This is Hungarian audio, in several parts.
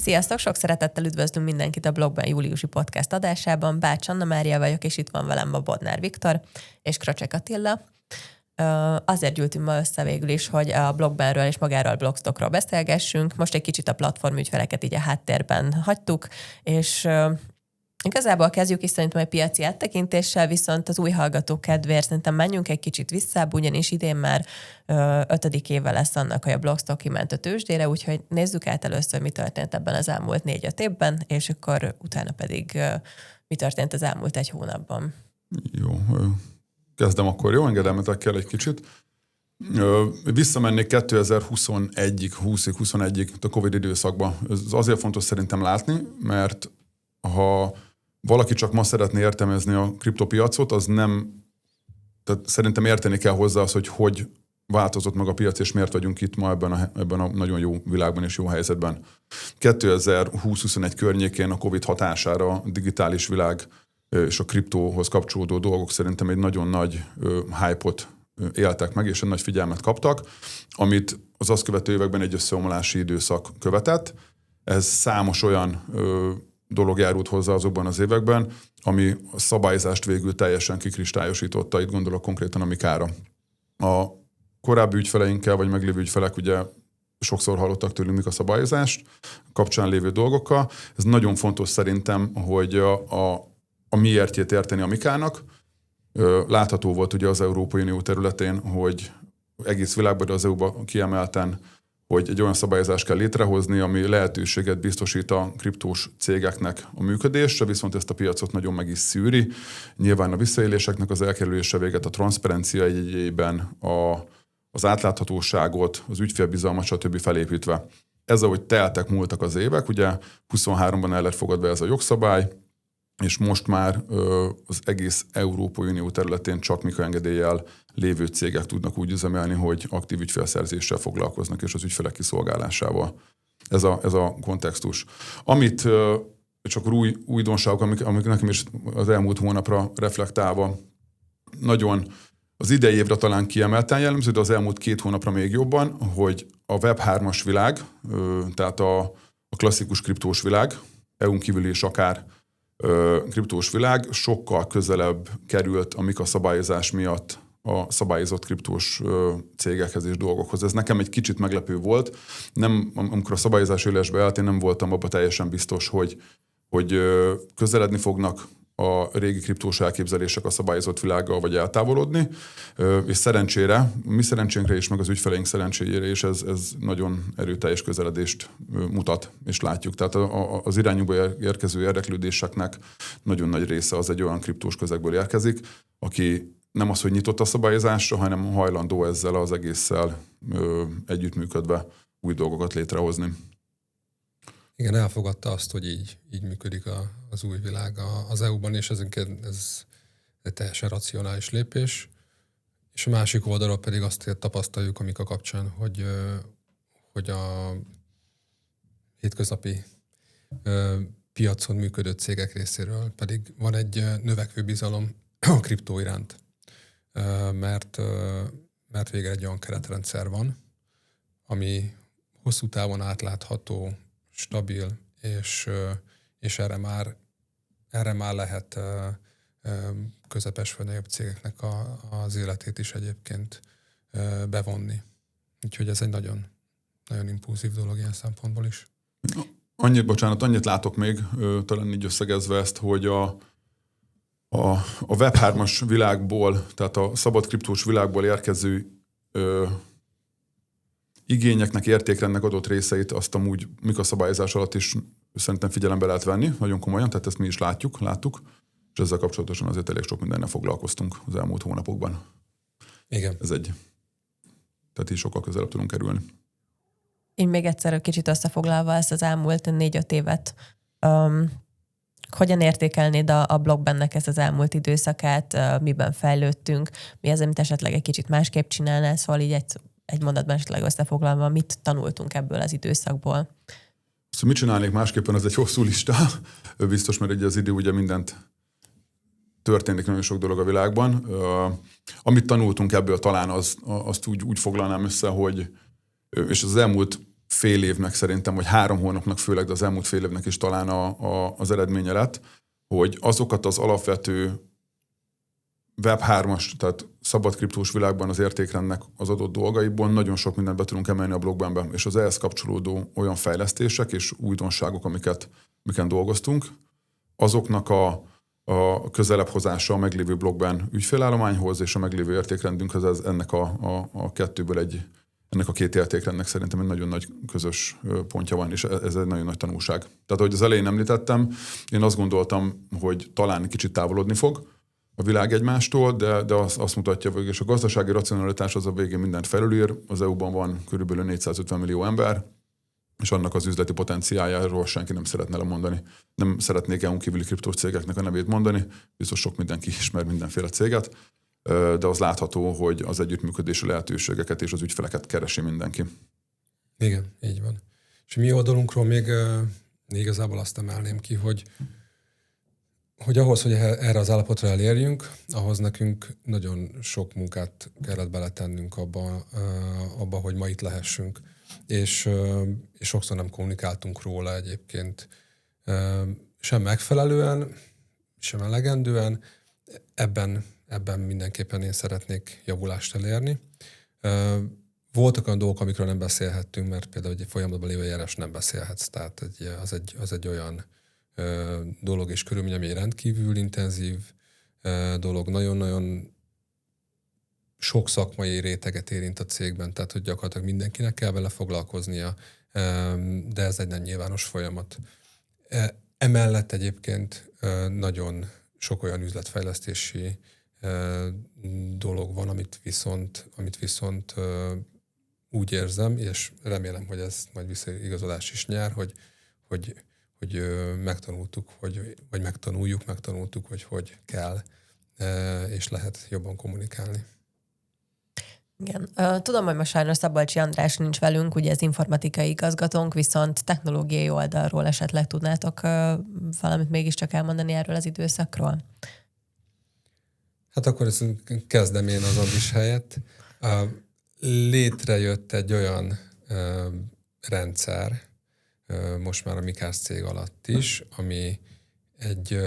Sziasztok! Sok szeretettel üdvözlünk mindenkit a blogban júliusi podcast adásában. Bács Anna Mária vagyok, és itt van velem a Bodnár Viktor és Krocsek Attila. Azért gyűltünk ma össze végül is, hogy a blogbanről és magáról a blogstockról beszélgessünk. Most egy kicsit a platform ügyfeleket így a háttérben hagytuk, és igazából kezdjük is szerintem egy piaci áttekintéssel, viszont az új hallgatók kedvéért szerintem menjünk egy kicsit visszább, ugyanis idén már 5. éve lesz annak, hogy a Blogstock kiment a tőzsdére, úgyhogy nézzük át először, mi történt ebben az elmúlt 4-5 évben, és akkor utána pedig mi történt az elmúlt 1 hónapban. Jó, kezdem akkor, jó? Engedelmetekkel egy kicsit. Visszamennék 2021-ig, 20-21-ig a Covid időszakba. Ez azért fontos szerintem látni, mert ha valaki csak ma szeretné értelmezni a kriptopiacot, az nem, tehát szerintem érteni kell hozzá az, hogy változott meg a piac, és miért vagyunk itt ma ebben a nagyon jó világban és jó helyzetben. 2020-21 környékén a Covid hatására a digitális világ és a kriptóhoz kapcsolódó dolgok szerintem egy nagyon nagy hype-ot éltek meg, és egy nagy figyelmet kaptak, amit az azt követő években egy összeomlási időszak követett. Ez számos olyan dolog járult hozzá azokban az években, ami a szabályzást végül teljesen kikristályosította, itt gondolok konkrétan a Mikára. A korábbi ügyfeleinkkel, vagy meglévő ügyfelek ugye sokszor hallottak tőlünk mik a szabályozást kapcsán lévő dolgokkal. Ez nagyon fontos szerintem, hogy a miértjét érteni a Mikának. Látható volt ugye az Európai Unió területén, hogy egész világban, de az EU-ban kiemelten, hogy egy olyan szabályozást kell létrehozni, ami lehetőséget biztosít a kriptós cégeknek a működésre, viszont ezt a piacot nagyon meg is szűri. Nyilván a visszaéléseknek az elkerülése véget, a transzparencia jegyében, az átláthatóságot, az ügyfélbizalmat, stb. Felépítve. Ez, ahogy teltek, múltak az évek, ugye 23-ban el lett fogadva ez a jogszabály, és most már az egész Európai Unió területén csak Mika engedéllyel lévő cégek tudnak úgy üzemelni, hogy aktív ügyfélszerzéssel foglalkoznak, és az ügyfelek kiszolgálásával. Ez a kontextus. Amit csak újdonságok, amik nekem is az elmúlt hónapra reflektálva nagyon az idei évre talán kiemelten jellemző, de az elmúlt 2 hónapra még jobban, hogy a Web3-as világ, tehát a klasszikus kriptós világ, EU-n kívül és akár kriptós világ sokkal közelebb került a Mika szabályozás miatt a szabályozott kriptós cégekhez és dolgokhoz. Ez nekem egy kicsit meglepő volt. Amikor a szabályozás élesbe állt, én nem voltam abban teljesen biztos, hogy közeledni fognak a régi kriptós elképzelések a szabályozott világgal, vagy eltávolodni. És szerencsére, mi szerencsénkre is, meg az ügyfeleink szerencséjére is ez nagyon erőteljes közeledést mutat, és látjuk. Tehát az irányunkba érkező érdeklődéseknek nagyon nagy része az egy olyan kriptós közegből érkezik, aki nem az, hogy nyitott a szabályozásra, hanem hajlandó ezzel az egésszel együttműködve új dolgokat létrehozni. Igen, elfogadta azt, hogy így működik az új világ az EU-ban, és ez egy teljesen racionális lépés. És a másik oldalról pedig azt tapasztaljuk a Mika kapcsán, hogy a hétköznapi piacon működő cégek részéről pedig van egy növekvő bizalom a kriptó iránt, mert végre egy olyan keretrendszer van, ami hosszú távon átlátható, stabil, és erre már lehet közepes vagy nagyobb cégeknek az életét is egyébként bevonni. Úgyhogy ez egy nagyon, nagyon impulzív dolog ilyen szempontból is. Annyit látok még, talán így összegezve ezt, hogy a Web3-as világból, tehát a szabad kriptós világból érkező igényeknek, értékrendnek adott részeit azt amúgy Mika szabályozás alatt is szerintem figyelembe lehet venni, nagyon komolyan, tehát ezt mi is láttuk, és ezzel kapcsolatosan azért elég sok mindennel foglalkoztunk az elmúlt hónapokban. Igen. Tehát így sokkal közelebb tudunk kerülni. Én még egyszer kicsit összefoglalva ezt az elmúlt 4-5 évet, hogyan értékelnéd a blogbennek ezt az elmúlt időszakát, miben fejlődtünk, mi az, amit esetleg egy kicsit másképp csinálnál, szóval így egy mondatban esetleg összefoglalva, mit tanultunk ebből az időszakból? Szóval mit csinálnék másképpen, ez egy hosszú lista. Biztos, mert ugye az idő ugye mindent történik, nagyon sok dolog a világban. Amit tanultunk ebből talán azt úgy foglalnám össze, hogy és az elmúlt fél évnek szerintem, vagy 3 hónapnak főleg, de az elmúlt fél évnek is talán az eredménye lett, hogy azokat az alapvető Web3-as, tehát szabad kriptós világban az értékrendnek az adott dolgaiból nagyon sok mindent be tudunk emelni a Blockbenbe, és az ehhez kapcsolódó olyan fejlesztések és újdonságok, amiken dolgoztunk, azoknak a közelebb hozása a meglévő Blockben ügyfélállományhoz és a meglévő értékrendünkhöz, ennek a kettőből ennek a 2 értékrendnek szerintem egy nagyon nagy közös pontja van, és ez egy nagyon nagy tanulság. Tehát, ahogy az elején említettem, én azt gondoltam, hogy talán kicsit távolodni fog a világ egymástól, de azt mutatja, hogy a gazdasági racionalitás az a végén mindent felülír. Az EU-ban van körülbelül 450 millió ember, és annak az üzleti potenciáljáról senki nem szeretne lemondani. Nem szeretnék EU-n kívüli kriptós cégeknek a nevét mondani, biztos sok mindenki ismer mindenféle céget, de az látható, hogy az együttműködési lehetőségeket és az ügyfeleket keresi mindenki. Igen, így van. És mi oldalunkról még igazából azt emelném ki, hogy ahhoz, hogy erre az állapotra elérjünk, ahhoz nekünk nagyon sok munkát kellett beletennünk abba, hogy ma itt lehessünk. És sokszor nem kommunikáltunk róla egyébként sem megfelelően, sem elegendően. Ebben mindenképpen én szeretnék javulást elérni. Voltak olyan dolgok, amikről nem beszélhettünk, mert például egy folyamatban lévő eljárás nem beszélhetsz. Tehát az egy olyan dolog és körülmény, ami rendkívül intenzív dolog, nagyon-nagyon sok szakmai réteget érint a cégben, tehát hogy gyakorlatilag mindenkinek kell vele foglalkoznia, de ez egy nem nyilvános folyamat. Emellett egyébként nagyon sok olyan üzletfejlesztési dolog van, amit viszont úgy érzem, és remélem, hogy ez majd visszaigazolás is nyár, hogy megtanultuk, vagy megtanultuk, hogy kell, és lehet jobban kommunikálni. Igen. Tudom, hogy most sajnos Szabolcsi András nincs velünk, ugye az informatikai igazgatónk, viszont technológiai oldalról esetleg tudnátok valamit mégiscsak elmondani erről az időszakról? Hát akkor ezt kezdem én az Andris helyett. Létrejött egy olyan rendszer, most már a Mikás cég alatt is, ami egy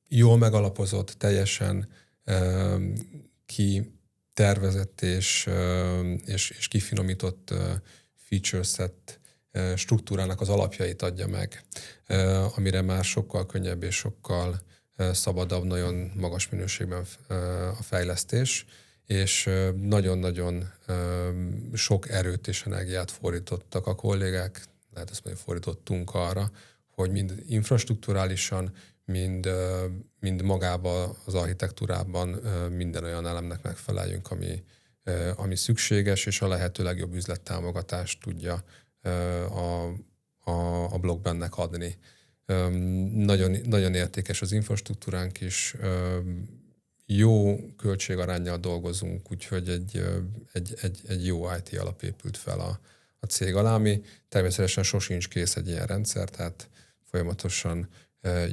jól megalapozott, teljesen tervezett és kifinomított feature set struktúrának az alapjait adja meg, amire már sokkal könnyebb és sokkal szabadabb, nagyon magas minőségben a fejlesztés, és nagyon-nagyon sok erőt és energiát fordítottak a kollégák, lehet azt mondani, fordítottunk arra, hogy mind infrastrukturálisan, mind magában az architektúrában minden olyan elemnek megfeleljünk, ami szükséges, és a lehető legjobb üzlettámogatást tudja a Blockbennek adni. Nagyon, nagyon értékes az infrastruktúránk is, jó költségaránnyal dolgozunk, úgyhogy egy jó IT alap épült fel a cég alá, ami természetesen sosincs kész egy ilyen rendszer, tehát folyamatosan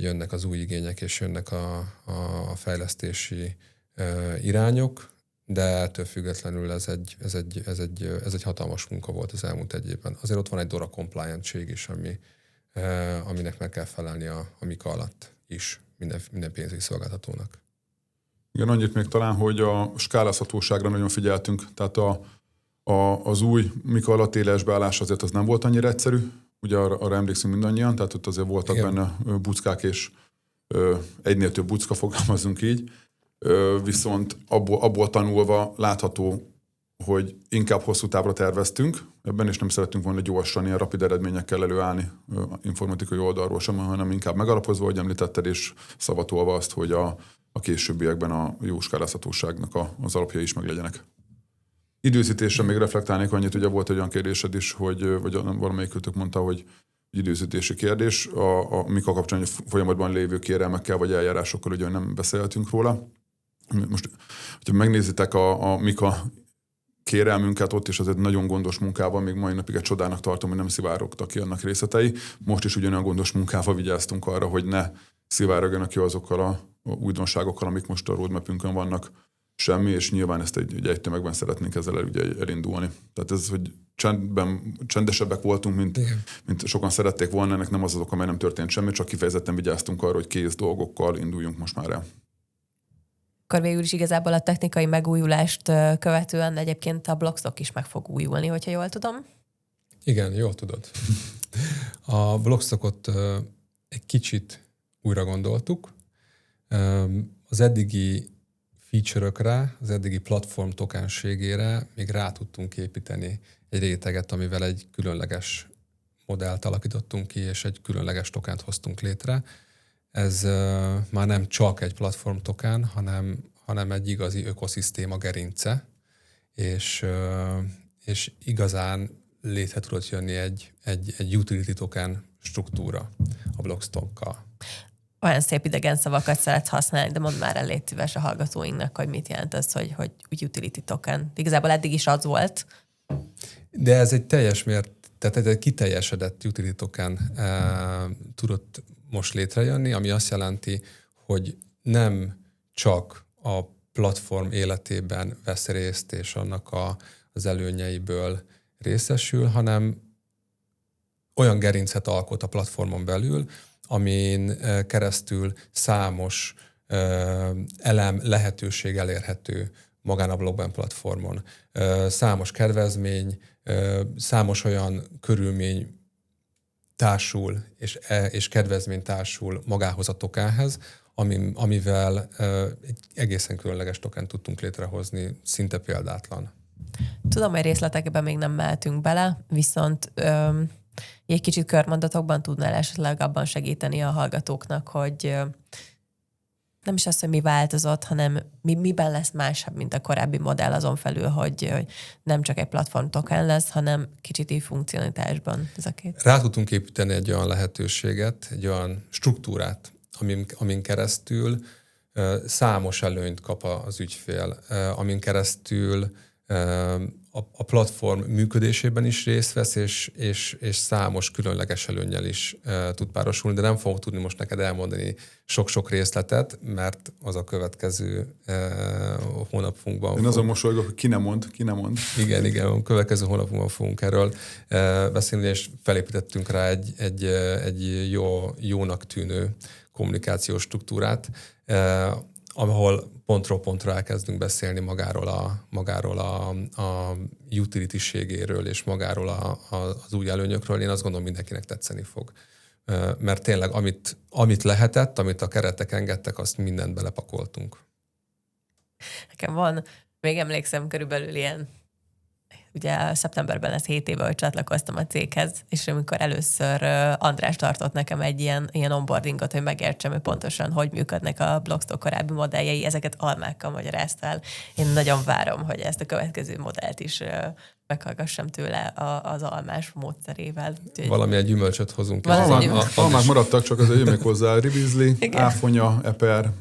jönnek az új igények, és jönnek a fejlesztési irányok, de ettől függetlenül ez egy hatalmas munka volt az elmúlt egy évben. Azért ott van egy DORA compliant-ség is, aminek meg kell felelni a Mika alatt is minden pénzügyi szolgáltatónak. Igen, annyit még talán, hogy a skálázhatóságra nagyon figyeltünk, tehát az új Mika alatt élesbeállás azért az nem volt annyira egyszerű, ugye arra emlékszünk mindannyian, tehát ott azért voltak benne buckák, és egynél több bucka, fogalmazunk így, viszont abból tanulva látható, hogy inkább hosszú távra terveztünk ebben, és nem szerettünk volna gyorsan ilyen rapid eredményekkel előállni informatikai oldalról sem, hanem inkább megalapozva, hogy említetted, és szavatolva azt, hogy a későbbiekben a jó skálázhatóságnak az alapjai is meglegyenek. Időzítésre még reflektálnék annyit, ugye volt egy olyan kérdésed is, vagy valamelyikőtök mondta, hogy időzítési kérdés. A Mika kapcsán folyamatban lévő kérelmekkel vagy eljárásokkal ugye nem beszéltünk róla. Most, hogyha megnézitek a Mika kérelmünket, ott is az egy nagyon gondos munkával, még mai napig egy csodának tartom, hogy nem szivárogtak ki annak részletei. Most is ugyanolyan gondos munkával vigyáztunk arra, hogy ne szivárogjanak ki azokkal a újdonságokkal, amik most a roadmapünkön vannak semmi, és nyilván ezt egy tömegben szeretnénk ezzel ugye elindulni. Tehát ez, hogy csendesebbek voltunk, mint sokan szerették volna, ennek nem az oka, mert nem történt semmi, csak kifejezetten vigyáztunk arra, hogy kész dolgokkal induljunk most már el. Akkor végül is igazából a technikai megújulást követően egyébként a Blockstock is meg fog újulni, hogyha jól tudom. Igen, jól tudod. A Blockstockot egy kicsit újra gondoltuk. Az eddigi feature-ökre, az eddigi platform tokenségére még rá tudtunk építeni egy réteget, amivel egy különleges modellt alakítottunk ki, és egy különleges tokent hoztunk létre. Ez már nem csak egy platform token, hanem egy igazi ökoszisztéma gerince, és igazán létre tudott jönni egy utility token struktúra a Blockstockkal. Olyan szép idegen szavakat szeretsz használni, de mondd már el, légy szíves a hallgatóinknak, hogy mit jelent az, hogy utility token. Igazából eddig is az volt. De ez egy tehát egy kiteljesedett utility token tudott most létrejönni, ami azt jelenti, hogy nem csak a platform életében vesz részt, és annak az előnyeiből részesül, hanem olyan gerincet alkot a platformon belül, amin keresztül számos elem lehetőség elérhető magán a blockchain platformon. Számos kedvezmény, számos olyan körülmény társul és kedvezmény társul magához a tokenhez, amivel egy egészen különleges token tudtunk létrehozni, szinte példátlan. Tudom, hogy részletekben még nem mehetünk bele, viszont egy kicsit körmondatokban tudnál esetleg abban segíteni a hallgatóknak, hogy nem is az, hogy mi változott, hanem miben lesz másabb, mint a korábbi modell, azon felül, hogy nem csak egy platform token lesz, hanem kicsit így funkcionalitásban ez a két. Rá tudtunk építeni egy olyan lehetőséget, egy olyan struktúrát, amin keresztül számos előnyt kap az ügyfél, amin keresztül a platform működésében is részt vesz, és számos különleges előnnyel is tud párosulni, de nem fogok tudni most neked elmondani sok-sok részletet, mert az a következő hónapunkban... Én azon mosolygok, hogy ki nem mond. Igen, a következő hónapunkban fogunk erről beszélni, és felépítettünk rá egy jónak tűnő kommunikációs struktúrát, ahol pontról pontra elkezdünk beszélni magáról a utility-ségéről és magáról az új előnyökről. Én azt gondolom, mindenkinek tetszeni fog. Mert tényleg, amit lehetett, amit a keretek engedtek, azt mindent belepakoltunk. Nekem van, még emlékszem körülbelül ilyen, ugye szeptemberben lesz 7 éve, hogy csatlakoztam a céghez, és amikor először András tartott nekem egy ilyen onboardingot, hogy megértsem, hogy pontosan hogy működnek a Blockstock korábbi modelljei, ezeket almákkal magyaráztál. Én nagyon várom, hogy ezt a következő modellt is meghallgassam tőle az almás módszerével. Valami egy gyümölcsöt hozunk. Almák maradtak, csak az még hozzá ribizli, áfonya, eper.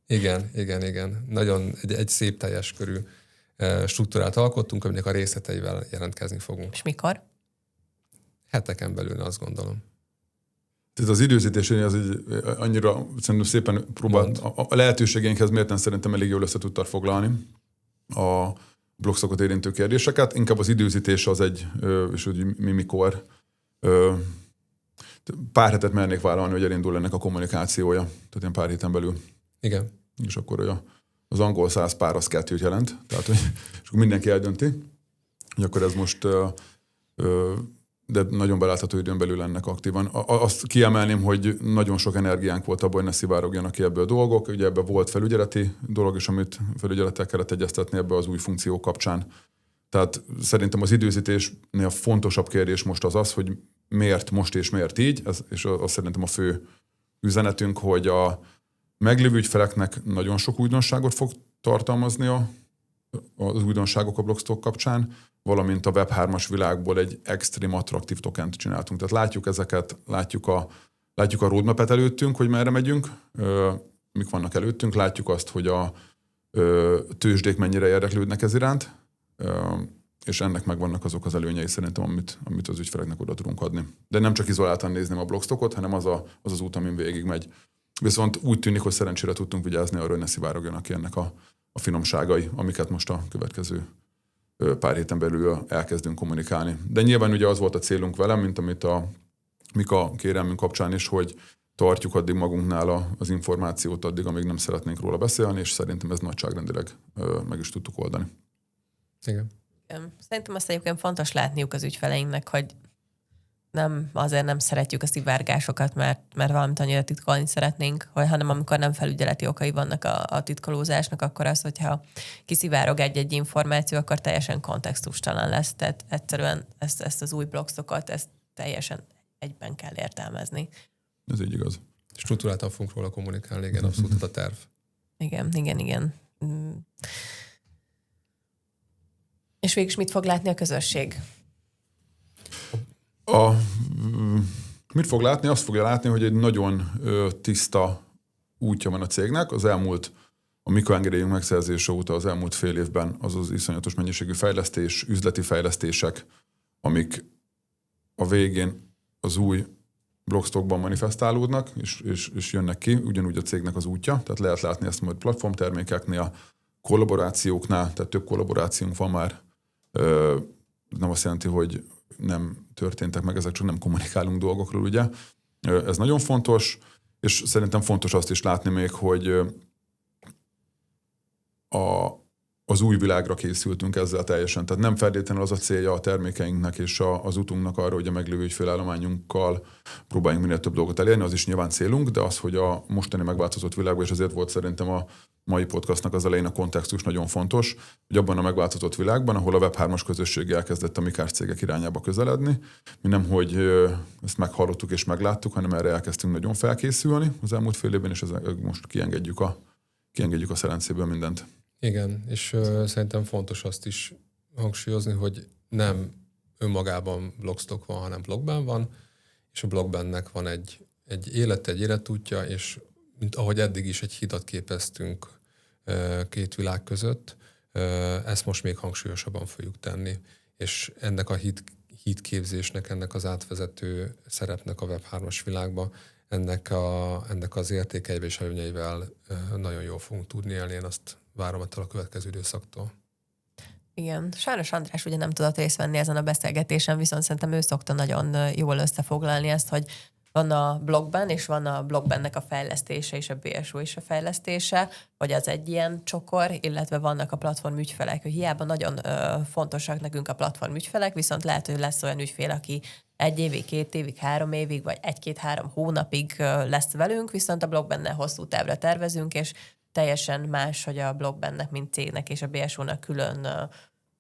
Igen. Nagyon egy szép teljes körű struktúrát alkottunk, aminek a részleteivel jelentkezni fogunk. És mikor? Heteken belül, azt gondolom. Tehát az időzítés az így annyira szerintem szépen próbált, a lehetőségeinkhez mérten szerintem elég jól össze tudtad foglalni a Blockstockot érintő kérdéseket. Inkább az időzítés az és hogy mikor. Pár hetet mernék vállalni, hogy elindul ennek a kommunikációja. Tehát ilyen pár héten belül. Igen. És akkor az angol 100 pár az 2 jelent. Tehát, hogy és akkor mindenki eldönti, hogy akkor ez most de nagyon belátható időn belül ennek aktívan. Azt kiemelném, hogy nagyon sok energiánk volt abban, hogy ne szivárogjanak ki ebből dolgok. Ugye ebben volt felügyeleti dolog is, amit felügyelettel kellett egyeztetni ebbe az új funkció kapcsán. Tehát szerintem az időzítésnél fontosabb kérdés most az, hogy miért most és miért így, és az szerintem a fő üzenetünk, hogy a meglévő ügyfeleknek nagyon sok újdonságot fog tartalmazni az újdonságok a Blockstock kapcsán, valamint a Web3-as világból egy extrém attraktív tokent csináltunk. Tehát látjuk ezeket, látjuk a roadmap-et előttünk, hogy merre megyünk, mik vannak előttünk, látjuk azt, hogy a tőzsdék mennyire érdeklődnek ez iránt, és ennek megvannak azok az előnyei szerintem, amit az ügyfeleknek oda tudunk adni. De nem csak izoláltan nézném a Blockstockot, hanem az út, amin végig megy. Viszont úgy tűnik, hogy szerencsére tudtunk vigyázni arra, hogy ne szivárogjanak ki ennek a finomságai, amiket most a következő pár héten belül elkezdünk kommunikálni. De nyilván ugye az volt a célunk velem, mint amit a Mika kérelmünk kapcsán is, hogy tartjuk addig magunknál az információt addig, amíg nem szeretnénk róla beszélni, és szerintem ez nagyságrendileg meg is tudtuk oldani. Igen. Szerintem azt egyébként fontos látniuk az ügyfeleinknek, hogy azért nem szeretjük a szivárgásokat, mert valamit annyira titkolni szeretnénk, hanem amikor nem felügyeleti okai vannak a titkolózásnak, akkor az, hogyha kiszivárog egy információ, akkor teljesen kontextustalan lesz. Tehát egyszerűen ezt az új blogstockot, ezt teljesen egyben kell értelmezni. Ez így igaz. Struktúráltan fogunk róla kommunikálni, igen, abszolút a terv. Igen. És végig is mit fog látni a közösség? Mit fog látni? Azt fogja látni, hogy egy nagyon tiszta útja van a cégnek. A mikroengedélyünk megszerzése óta az elmúlt fél évben az iszonyatos mennyiségű fejlesztés, üzleti fejlesztések, amik a végén az új blogstockban manifestálódnak, és jönnek ki, ugyanúgy a cégnek az útja. Tehát lehet látni ezt majd platformtermékeknél, kollaborációknál, tehát több kollaborációnk van már. Nem azt jelenti, hogy nem történtek meg, ezek csak nem kommunikálunk dolgokról, ugye. Ez nagyon fontos, és szerintem fontos azt is látni még, hogy az új világra készültünk ezzel teljesen. Tehát nem feltétlenül az a célja a termékeinknek és az utunknak arra, hogy a meglévő ügyfélállományunkkal próbáljunk minél több dolgot elérni, az is nyilván célunk, de az, hogy a mostani megváltozott világban, és ezért volt szerintem a mai podcastnak az elején a kontextus nagyon fontos, hogy abban a megváltozott világban, ahol a Web3-as közösség elkezdett a mikás cégek irányába közeledni, mi nem, hogy ezt meghallottuk és megláttuk, hanem erre elkezdtünk nagyon felkészülni az elmúlt fél évben, és most kiengedjük a szelencéből mindent. Igen, és szerintem fontos azt is hangsúlyozni, hogy nem önmagában blogstock van, hanem blogban van, és a blogbennek van egy életútja, és mint ahogy eddig is egy hidat képeztünk két világ között, ezt most még hangsúlyosabban fogjuk tenni, és ennek a hitképzésnek, ennek az átvezető szerepnek a Web3-as világba, ennek az értékeivel és előnyeivel nagyon jól fogunk tudni élni, én azt várom ettől a következő időszaktól. Igen. Sajnos András ugye nem tudott részt venni ezen a beszélgetésen, viszont szerintem ő szokta nagyon jól összefoglalni ezt, hogy van a blogban, és van a blogbennek a fejlesztése, és a BSO is a fejlesztése, hogy az egy ilyen csokor, illetve vannak a platform ügyfelek, hogy hiába nagyon fontosak nekünk a platform ügyfelek, viszont lehet, hogy lesz olyan ügyfél, aki 1 évig, 2 évig, 3 évig, vagy 1-2-3 hónapig lesz velünk, viszont a blogbenne hosszú távra tervezünk, és teljesen más, hogy a blogbennek, mint cégnek és a BSO-nak külön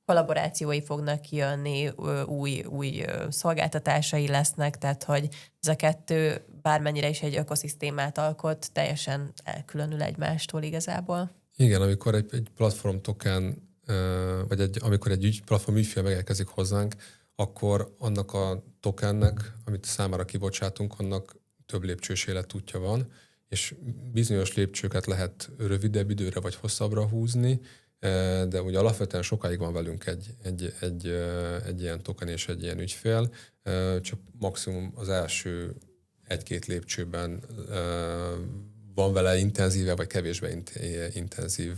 kollaborációi fognak jönni, új szolgáltatásai lesznek, tehát hogy ez a kettő bármennyire is egy ökoszisztémát alkot, teljesen elkülönül egymástól igazából. Igen, amikor egy platform token, vagy amikor egy platform ügyfél megérkezik hozzánk, akkor annak a tokennek, amit számára kibocsátunk, annak több lépcsős életútja van, és bizonyos lépcsőket lehet rövidebb időre vagy hosszabbra húzni, de ugye alapvetően sokáig van velünk egy ilyen token és egy ilyen ügyfél, csak maximum az első 1-2 lépcsőben van vele intenzíve vagy kevésbé intenzív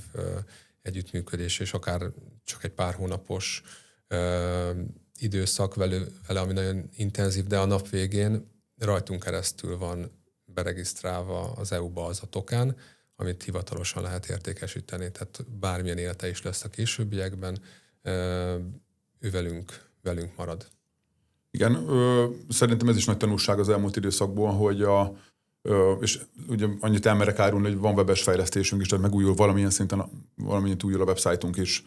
együttműködés, és akár csak egy pár hónapos időszak vele, ami nagyon intenzív, de a nap végén rajtunk keresztül van beregisztrálva az EU-ba az a token, amit hivatalosan lehet értékesíteni. Tehát bármilyen élete is lesz a későbbiekben, ő velünk marad. Igen, szerintem ez is nagy tanulság az elmúlt időszakból, hogy és ugye annyit elmerek árulni, hogy van webes fejlesztésünk is, tehát megújul valamilyen szinten, valamint újul a websájtunk is.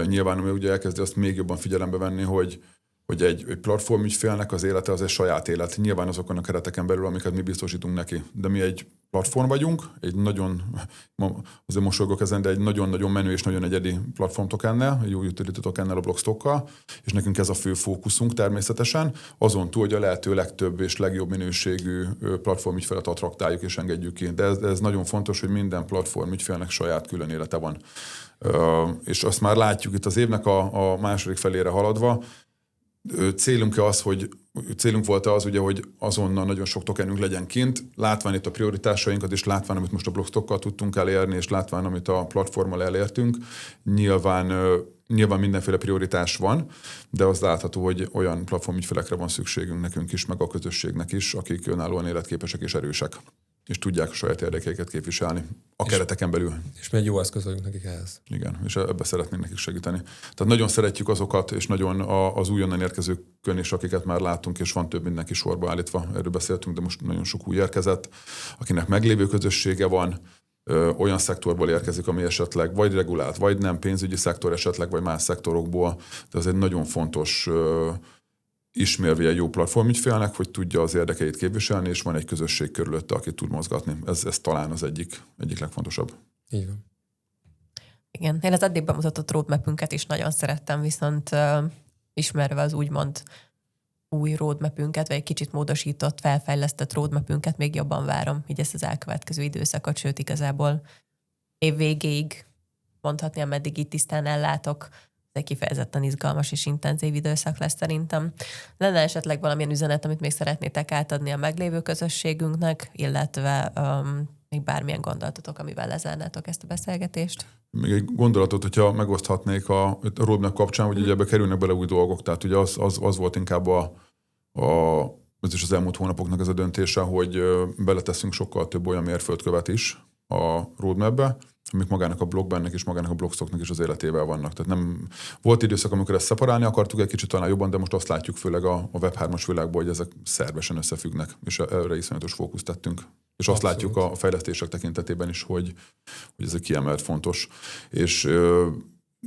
Nyilván, ami ugye elkezdi azt még jobban figyelembe venni, hogy egy platform ügyfélnek az élete az egy saját élet. Nyilván azokon a kereteken belül, amiket mi biztosítunk neki. De mi egy platform vagyunk, egy nagyon, azért mosolygok ezen, de egy nagyon-nagyon menő és nagyon egyedi platform tokennel, egy jó utility tokennel, a Blockstockkal, és nekünk ez a fő fókuszunk természetesen, azon túl, hogy a lehető legtöbb és legjobb minőségű platform ügyfelet attraktáljuk és engedjük ki. De ez nagyon fontos, hogy minden platform ügyfélnek saját külön élete van. És azt már látjuk itt az évnek a második felére haladva, célunk volt az, ugye, hogy azonnal nagyon sok tokenünk legyen kint, látván itt a prioritásainkat, és látván, amit most a Blockstockkal tudtunk elérni, és látván, amit a platformmal elértünk, nyilván mindenféle prioritás van, de az látható, hogy olyan platformügyfelekre van szükségünk nekünk is, meg a közösségnek is, akik önállóan életképesek és erősek, és tudják a saját érdekeiket képviselni a kereteken belül. És mi egy jó eszköz vagyunk nekik ehhez. Igen, és ebbe szeretnénk nekik segíteni. Tehát nagyon szeretjük azokat, és nagyon az újonnan érkezőkön is, akiket már láttunk, és van több mindenki sorba állítva, erről beszéltünk, de most nagyon sok új érkezett, akinek meglévő közössége van, olyan szektorból érkezik, ami esetleg vagy regulált, vagy nem, pénzügyi szektor esetleg, vagy más szektorokból, de ez egy nagyon fontos ismérve egy jó platformügyfélnek, hogy tudja az érdekeit képviselni, és van egy közösség körülötte, aki tud mozgatni. Ez talán az egyik legfontosabb. Így van. Igen, én az eddig bemutatott roadmapünket is nagyon szerettem, viszont ismerve az úgymond új roadmapünket, vagy egy kicsit módosított, felfejlesztett roadmapünket még jobban várom, így ezt az elkövetkező időszakot, sőt igazából év végéig mondhatni, ameddig itt tisztán ellátok. Ez egy kifejezetten izgalmas és intenzív időszak lesz szerintem. Lenne esetleg valamilyen üzenet, amit még szeretnétek átadni a meglévő közösségünknek, illetve még bármilyen gondolatotok, amivel lezárnátok ezt a beszélgetést? Még egy gondolatot, hogyha megoszthatnék a roadmap kapcsán, hogy ugye ebbe kerülnek bele új dolgok, tehát ugye az volt inkább ez is az elmúlt hónapoknak ez a döntése, hogy beleteszünk sokkal több olyan mérföldkövet is a roadmapbe, amik magának a Blockbennek és magának a Blockstocknak is az életével vannak. Tehát nem volt időszak, amikor ezt szeparálni akartuk egy kicsit talán jobban, de most azt látjuk főleg a Web3-as világból, hogy ezek szervesen összefüggnek, és erre iszonyatos fókuszt tettünk. És azt látjuk a fejlesztések tekintetében is, hogy ez egy kiemelt fontos. És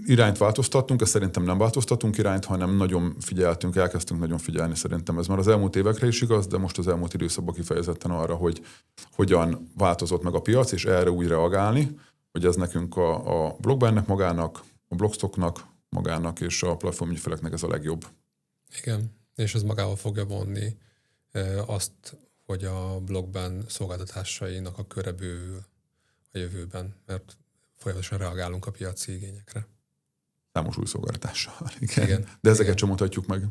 irányt változtattunk, ezt szerintem nem változtatunk irányt, hanem nagyon figyeltünk, elkezdtünk nagyon figyelni szerintem. Ez már az elmúlt évekre is igaz, de most az elmúlt időszakban kifejezetten arra, hogy hogyan változott meg a piac, és erre úgy reagálni, hogy ez nekünk a Blockbennek magának, a Blockstocknak magának és a platformügyfeleknek ez a legjobb. Igen, és ez magával fogja vonni azt, hogy a Blockben szolgáltatásainak a köre bővül a jövőben, mert folyamatosan reagálunk a piaci igényekre. Számos új szolgáltatással. Igen. Igen. De ezeket sem mutatjuk meg.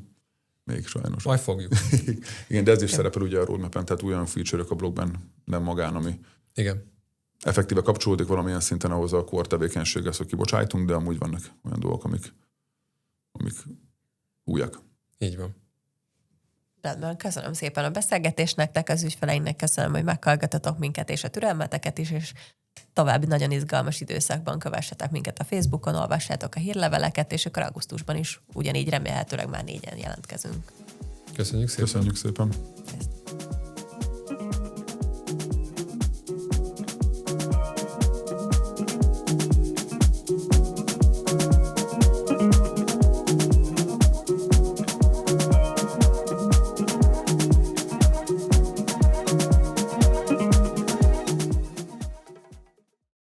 Még sajnos. Majd fogjuk. Igen, de ez is szerepel ugye a roadmapen, tehát olyan feature-ök a Blockben nem magán, ami effektíve kapcsolódik valamilyen szinten ahhoz a core tevékenységhez, hogy kibocsájtunk, de amúgy vannak olyan dolgok, amik újak. Így van. Rendben, köszönöm szépen a beszélgetést nektek, az ügyfeleinknek köszönöm, hogy meghallgatatok minket és a türelmeteket is, és további nagyon izgalmas időszakban kövessetek minket a Facebookon, olvassátok a hírleveleket, és akkor augusztusban is ugyanígy remélhetőleg már 4-en jelentkezünk. Köszönjük szépen. Köszönjük szépen. Ezt.